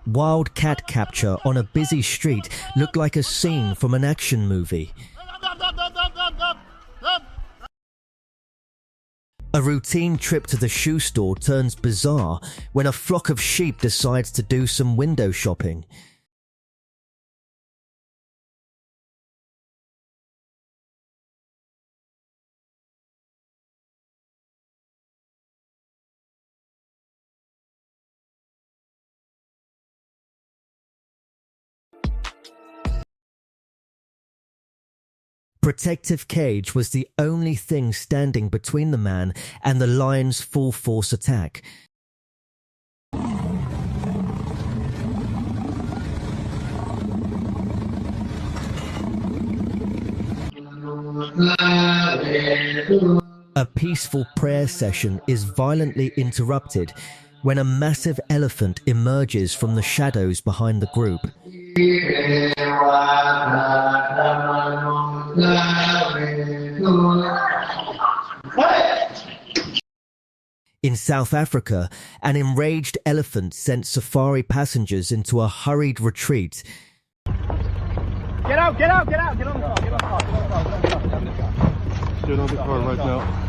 Wild cat capture on a busy street looked like a scene from an action movie. A routine trip to the shoe store turns bizarre when a flock of sheep decides to do some window shopping. Protective cage was the only thing standing between the man and the lion's full force attack. A peaceful prayer session is violently interrupted when a massive elephant emerges from the shadows behind the group. In South Africa, an enraged elephant sent safari passengers into a hurried retreat. Get out, get out, get out, get on the car, get on the car, get on the car, get on the car. Get on the car right now.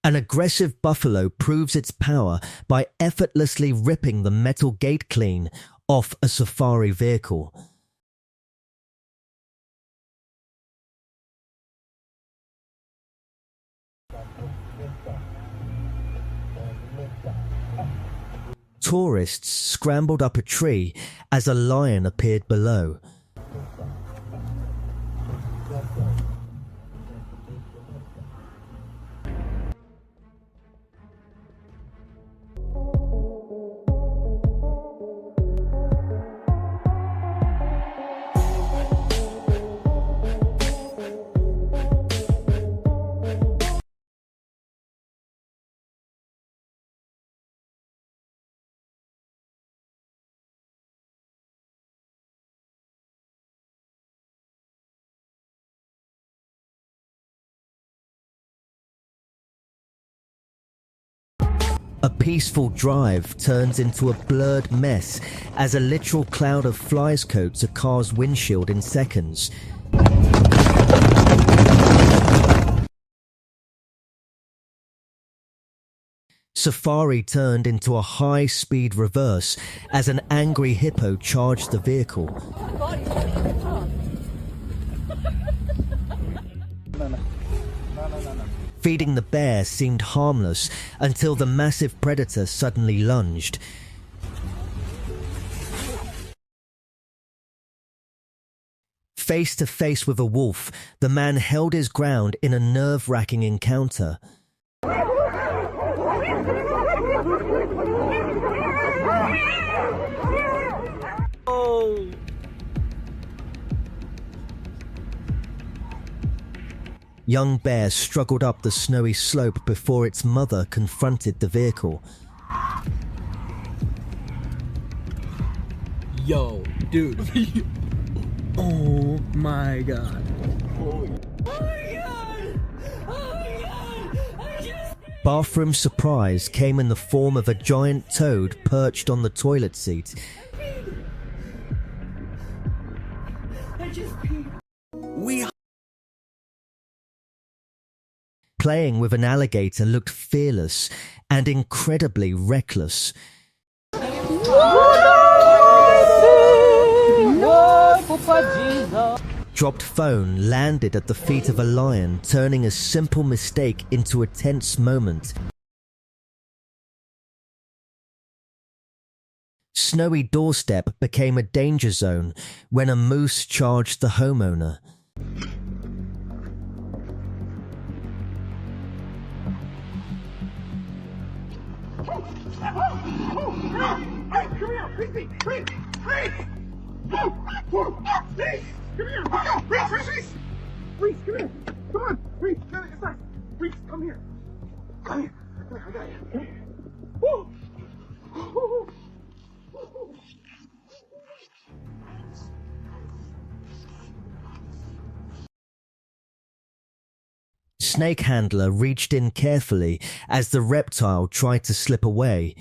An aggressive buffalo proves its power by effortlessly ripping the metal gate clean off a safari vehicle. Tourists scrambled up a tree as a lion appeared below. A peaceful drive turns into a blurred mess as a literal cloud of flies coats a car's windshield in seconds. Safari turned into a high-speed reverse as an angry hippo charged the vehicle. Feeding the bear seemed harmless until the massive predator suddenly lunged. Face to face with a wolf, the man held his ground in a nerve-wracking encounter. Young bear struggled up the snowy slope before its mother confronted the vehicle. Yo, dude. Oh my god. Oh my god! Oh my god! Bathroom surprise came in the form of a giant toad perched on the toilet seat. Playing with an alligator looked fearless and incredibly reckless. Dropped phone landed at the feet of a lion, turning a simple mistake into a tense moment. Snowy doorstep became a danger zone when a moose charged the homeowner. Snake handler reached in carefully as the reptile tried to slip away.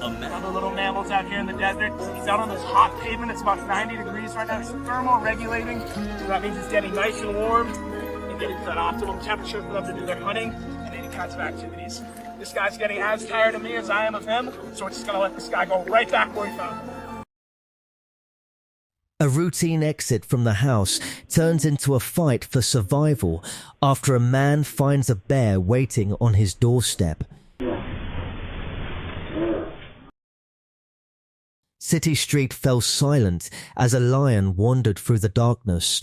Other little mammals out here in the desert. He's out on this hot pavement. It's about 90 degrees right now. He's thermo-regulating. So that means it's getting nice and warm and getting to that optimal temperature for them to do their hunting and any kinds of activities. This guy's getting as tired of me as I am of him, so we're just gonna let this guy go right back where he found him. A routine exit from the house turns into a fight for survival after a man finds a bear waiting on his doorstep. City Street fell silent as a lion wandered through the darkness.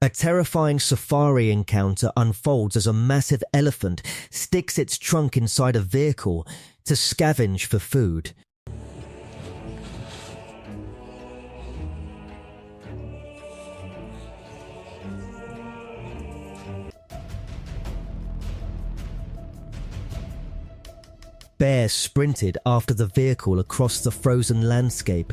A terrifying safari encounter unfolds as a massive elephant sticks its trunk inside a vehicle to scavenge for food. Bear sprinted after the vehicle across the frozen landscape.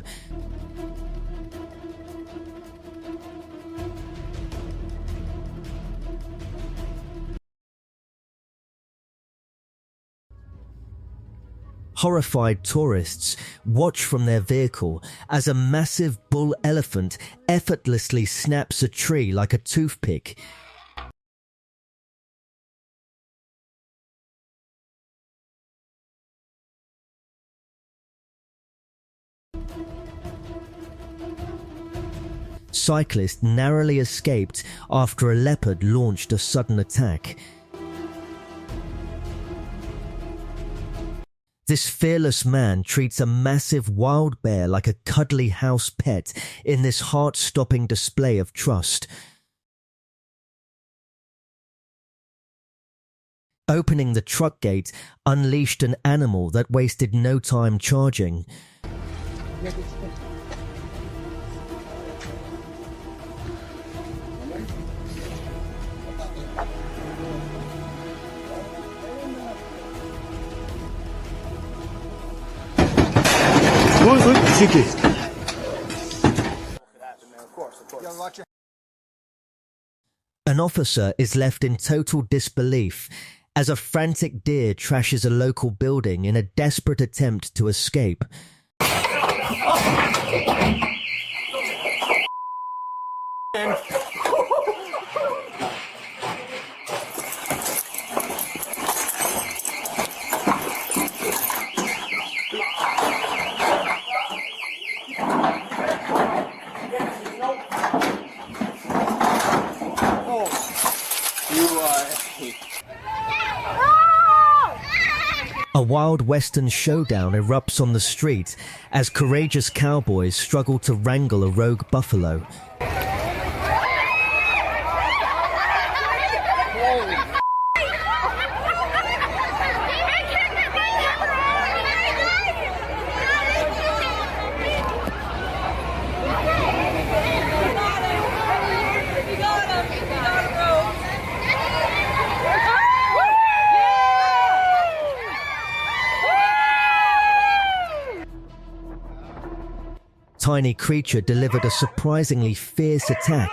Horrified tourists watch from their vehicle as a massive bull elephant effortlessly snaps a tree like a toothpick. Cyclist narrowly escaped after a leopard launched a sudden attack. This fearless man treats a massive wild bear like a cuddly house pet in this heart-stopping display of trust. Opening the truck gate unleashed an animal that wasted no time charging. An officer is left in total disbelief as a frantic deer trashes a local building in a desperate attempt to escape. A wild western showdown erupts on the street as courageous cowboys struggle to wrangle a rogue buffalo. Tiny creature delivered a surprisingly fierce attack.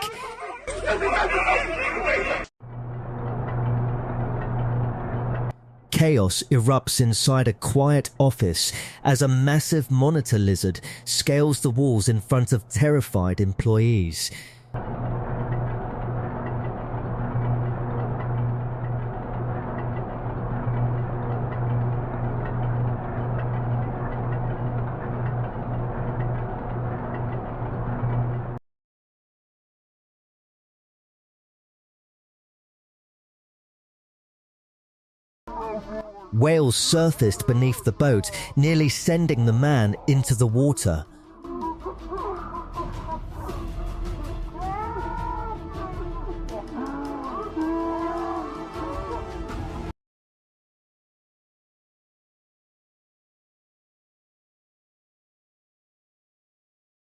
Chaos erupts inside a quiet office as a massive monitor lizard scales the walls in front of terrified employees. Whales surfaced beneath the boat, nearly sending the man into the water.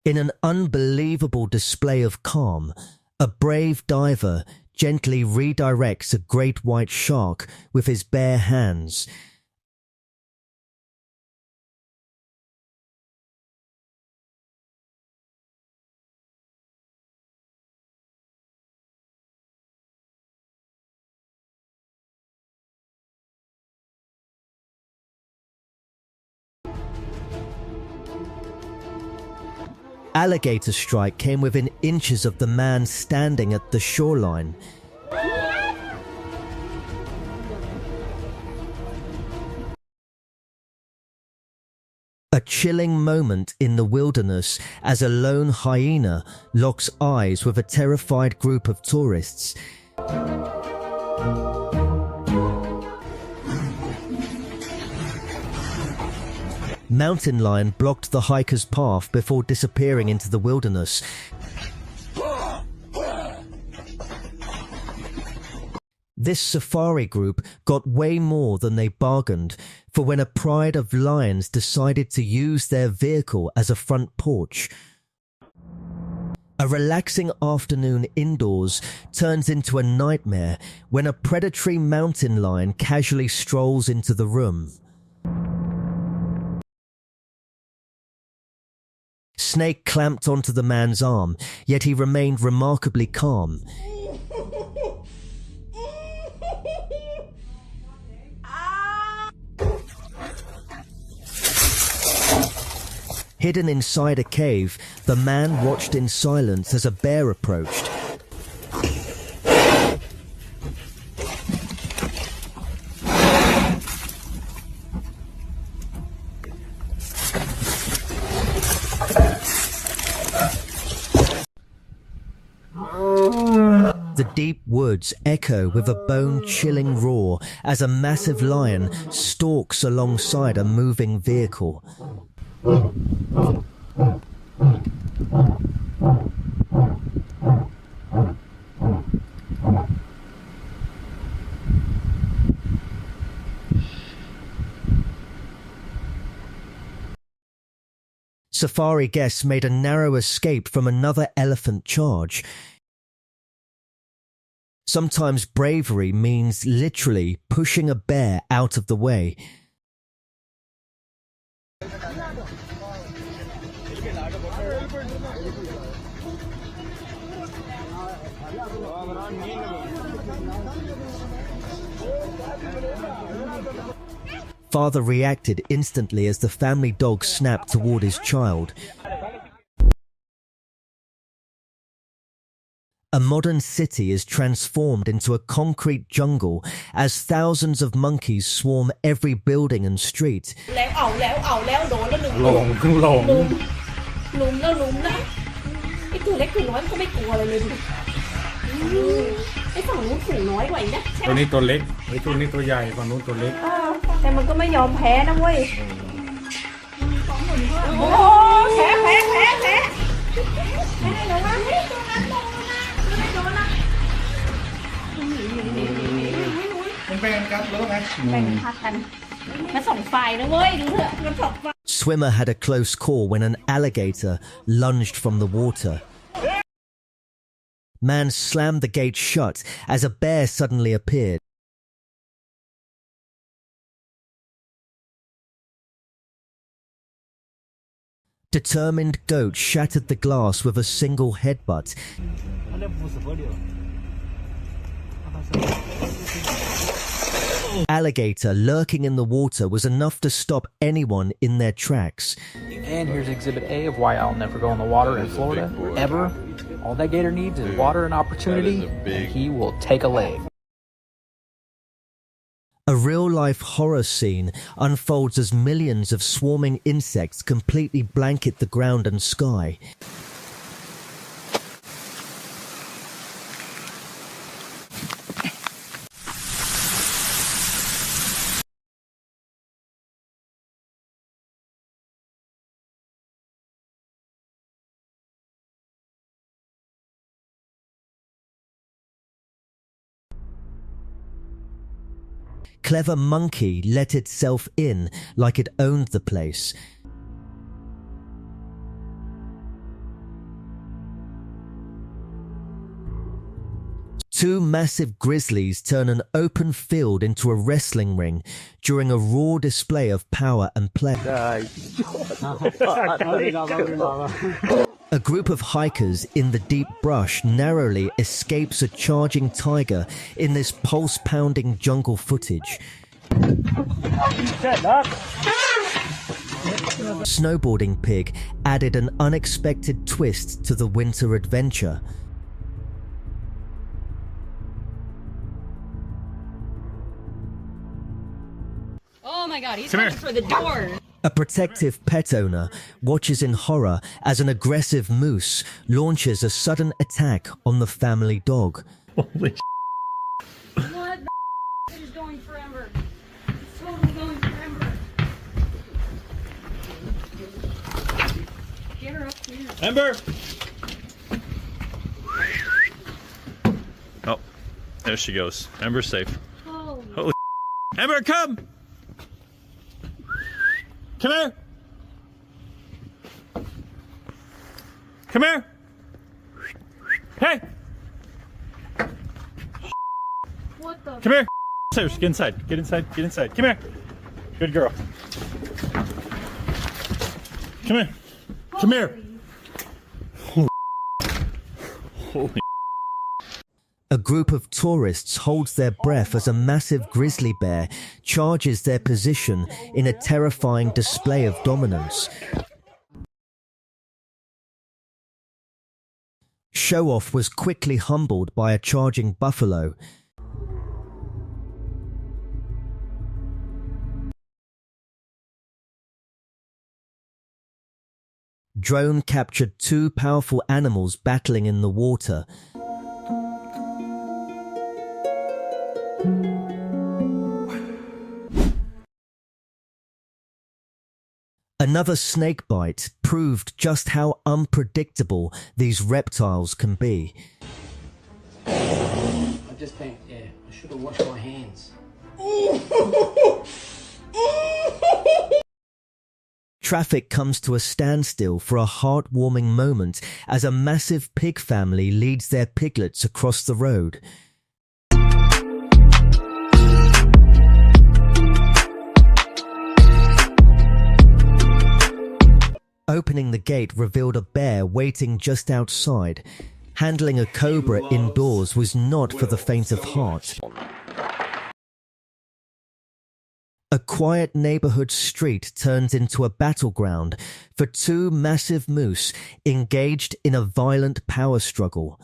In an unbelievable display of calm, A brave diver gently redirects a great white shark with his bare hands. Alligator strike came within inches of the man standing at the shoreline. A chilling moment in the wilderness as a lone hyena locks eyes with a terrified group of tourists. Mountain lion blocked the hiker's path before disappearing into the wilderness. This safari group got way more than they bargained, for when a pride of lions decided to use their vehicle as a front porch. A relaxing afternoon indoors turns into a nightmare when a predatory mountain lion casually strolls into the room. Snake clamped onto the man's arm, yet he remained remarkably calm. Hidden inside a cave, the man watched in silence as a bear approached. The deep woods echo with a bone-chilling roar as a massive lion stalks alongside a moving vehicle. Safari guests made a narrow escape from another elephant charge. Sometimes bravery means literally pushing a bear out of the way. Father reacted instantly as the family dog snapped toward his child. A modern city is transformed into a concrete jungle as thousands of monkeys swarm every building and street. Swimmer had a close call when an alligator lunged from the water. Man slammed the gate shut as a bear suddenly appeared. Determined goat shattered the glass with a single headbutt. Alligator lurking in the water was enough to stop anyone in their tracks. And here's Exhibit A of why I'll never go in the water in Florida, ever. All that gator needs is water and opportunity, and he will take a leg. A real-life horror scene unfolds as millions of swarming insects completely blanket the ground and sky. Clever monkey let itself in like it owned the place. Two massive grizzlies turn an open field into a wrestling ring during a raw display of power and play. A group of hikers in the deep brush narrowly escapes a charging tiger in this pulse-pounding jungle footage. Snowboarding Pig added an unexpected twist to the winter adventure. Oh my god, he's coming for the door. A protective pet owner watches in horror as an aggressive moose launches a sudden attack on the family dog. Holy What the is going forever? It's totally going forever. Get her up here. Ember! Oh, there she goes. Ember's safe. Holy Ember, come! Come here! Come here! Hey! What the? Come here! Get inside. Get inside. Get inside. Come here. Good girl. Come here. Come here. Holy. A group of tourists holds their breath as a massive grizzly bear charges their position in a terrifying display of dominance. Show-off was quickly humbled by a charging buffalo. Drone captured two powerful animals battling in the water. Another snake bite proved just how unpredictable these reptiles can be. I just think, yeah, I should have washed my hands. Traffic comes to a standstill for a heartwarming moment as a massive pig family leads their piglets across the road. Opening the gate revealed a bear waiting just outside. Handling a cobra indoors was not for the faint of heart. A quiet neighborhood street turns into a battleground for two massive moose engaged in a violent power struggle.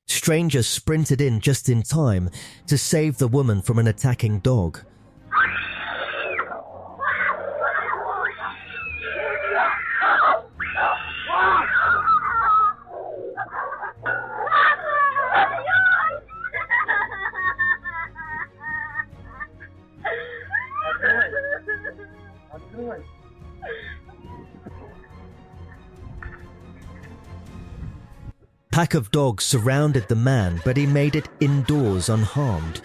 Stranger sprinted in just in time to save the woman from an attacking dog. Pack of dogs surrounded the man, but he made it indoors unharmed.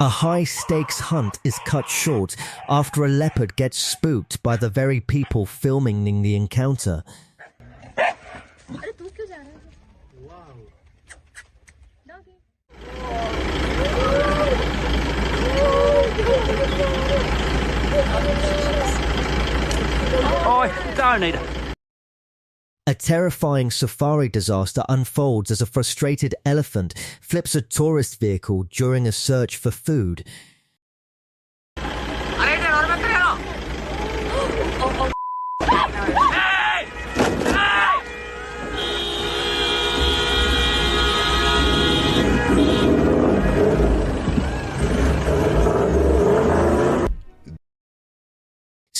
A high-stakes hunt is cut short after a leopard gets spooked by the very people filming the encounter. Oh, don't need it. A terrifying safari disaster unfolds as a frustrated elephant flips a tourist vehicle during a search for food.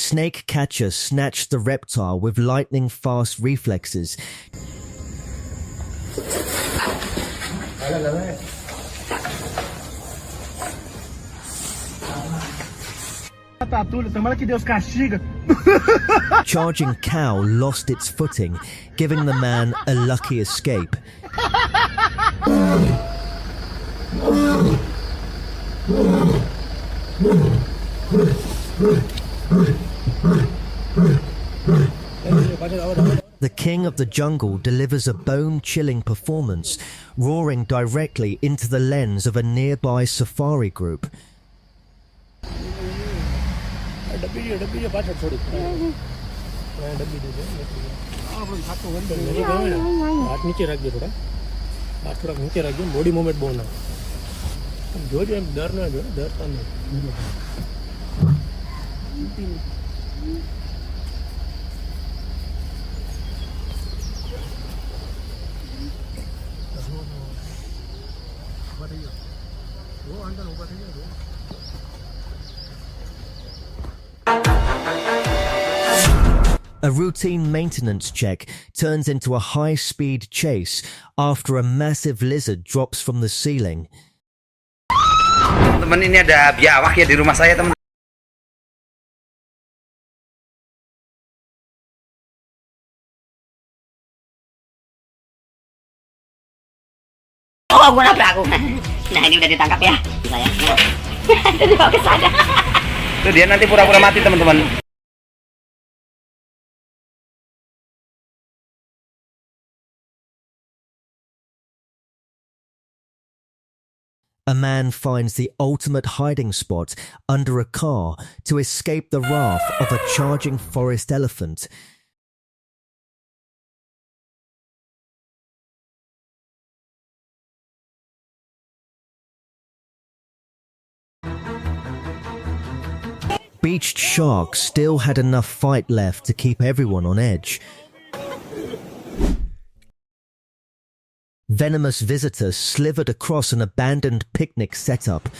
snake catcher snatched the reptile with lightning-fast reflexes. Charging cow lost its footing, giving the man a lucky escape. The king of the jungle delivers a bone-chilling performance, roaring directly into the lens of a nearby safari group. A routine maintenance check turns into a high-speed chase after a massive lizard drops from the ceiling. Teman, ini ada biawak ya di rumah saya, teman. Oh, gue nabrak aku. Nah, ini udah ditangkap ya, saya. Udah dibawa ke sana. Tuh dia nanti pura-pura mati, teman-teman. A man finds the ultimate hiding spot under a car to escape the wrath of a charging forest elephant. Beached shark still had enough fight left to keep everyone on edge. Venomous visitor slithered across an abandoned picnic setup.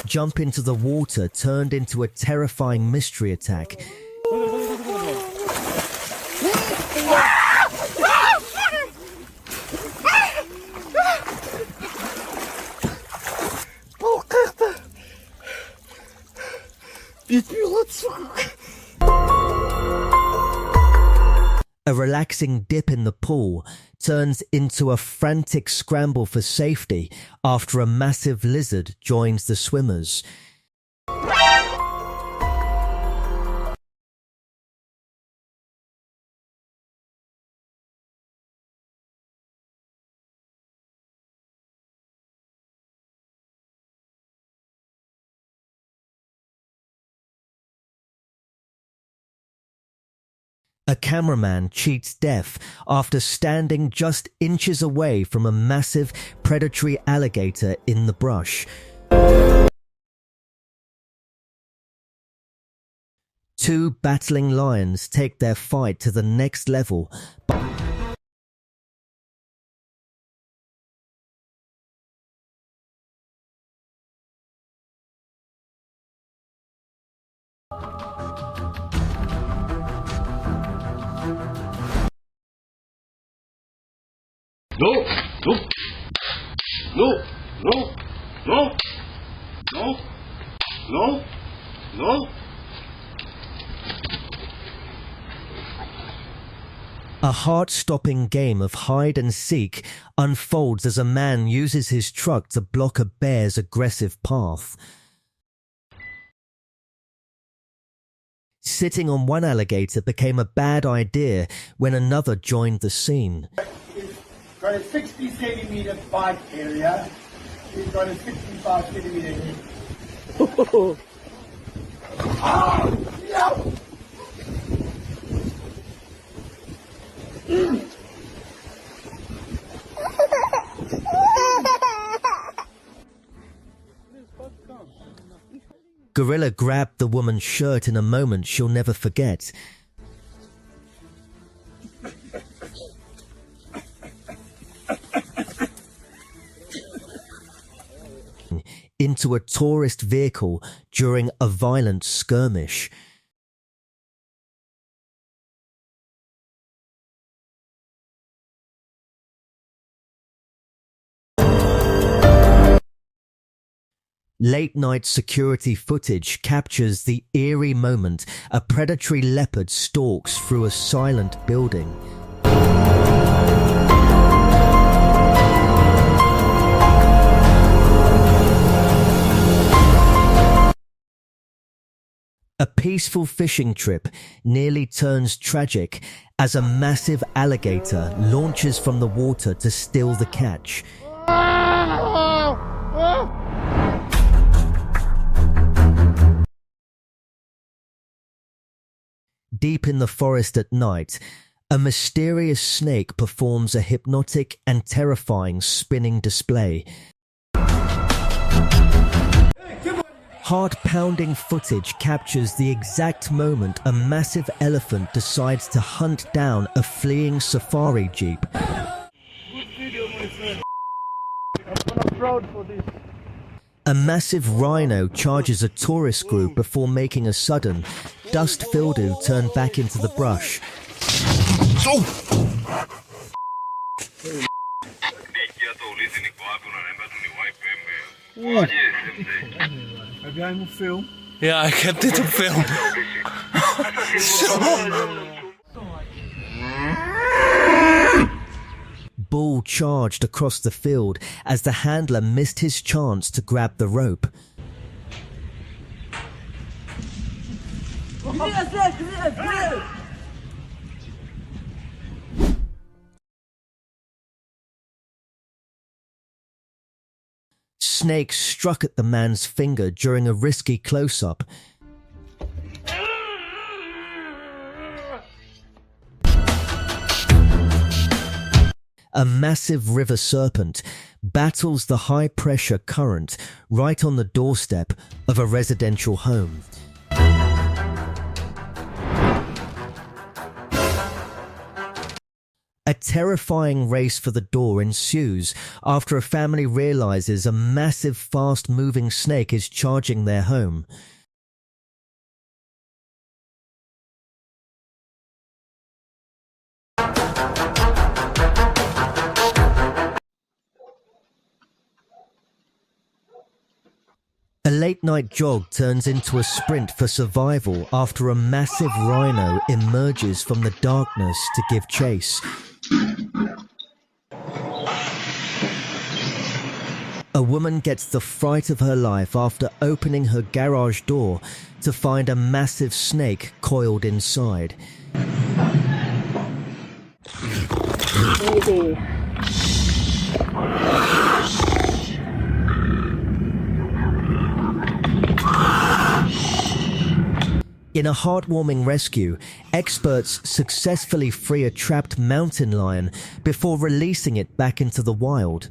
Jump into the water turned into a terrifying mystery attack. A relaxing dip in the pool turns into a frantic scramble for safety after a massive lizard joins the swimmers. A cameraman cheats death after standing just inches away from a massive predatory alligator in the brush. Two battling lions take their fight to the next level. No, no, no, no, no, no, no, no. A heart-stopping game of hide and seek unfolds as a man uses his truck to block a bear's aggressive path. Sitting on one alligator became a bad idea when another joined the scene. Got a 60 centimeter bike area. We've got a 65 centimeter head. Oh, no! Gorilla grabbed the woman's shirt in a moment she'll never forget. into a tourist vehicle during a violent skirmish. Late-night security footage captures the eerie moment a predatory leopard stalks through a silent building. A peaceful fishing trip nearly turns tragic as a massive alligator launches from the water to steal the catch. Deep in the forest at night, a mysterious snake performs a hypnotic and terrifying spinning display. Heart-pounding footage captures the exact moment a massive elephant decides to hunt down a fleeing safari jeep. A massive rhino charges a tourist group before making a sudden, dust-filled turn back into the brush. Yeah, I kept it on film. Bull charged across the field as the handler missed his chance to grab the rope. Snake struck at the man's finger during a risky close-up. A massive river serpent battles the high-pressure current right on the doorstep of a residential home. A terrifying race for the door ensues after a family realizes a massive, fast-moving snake is charging their home. A late-night jog turns into a sprint for survival after a massive rhino emerges from the darkness to give chase. A woman gets the fright of her life after opening her garage door to find a massive snake coiled inside. In a heartwarming rescue, experts successfully free a trapped mountain lion before releasing it back into the wild.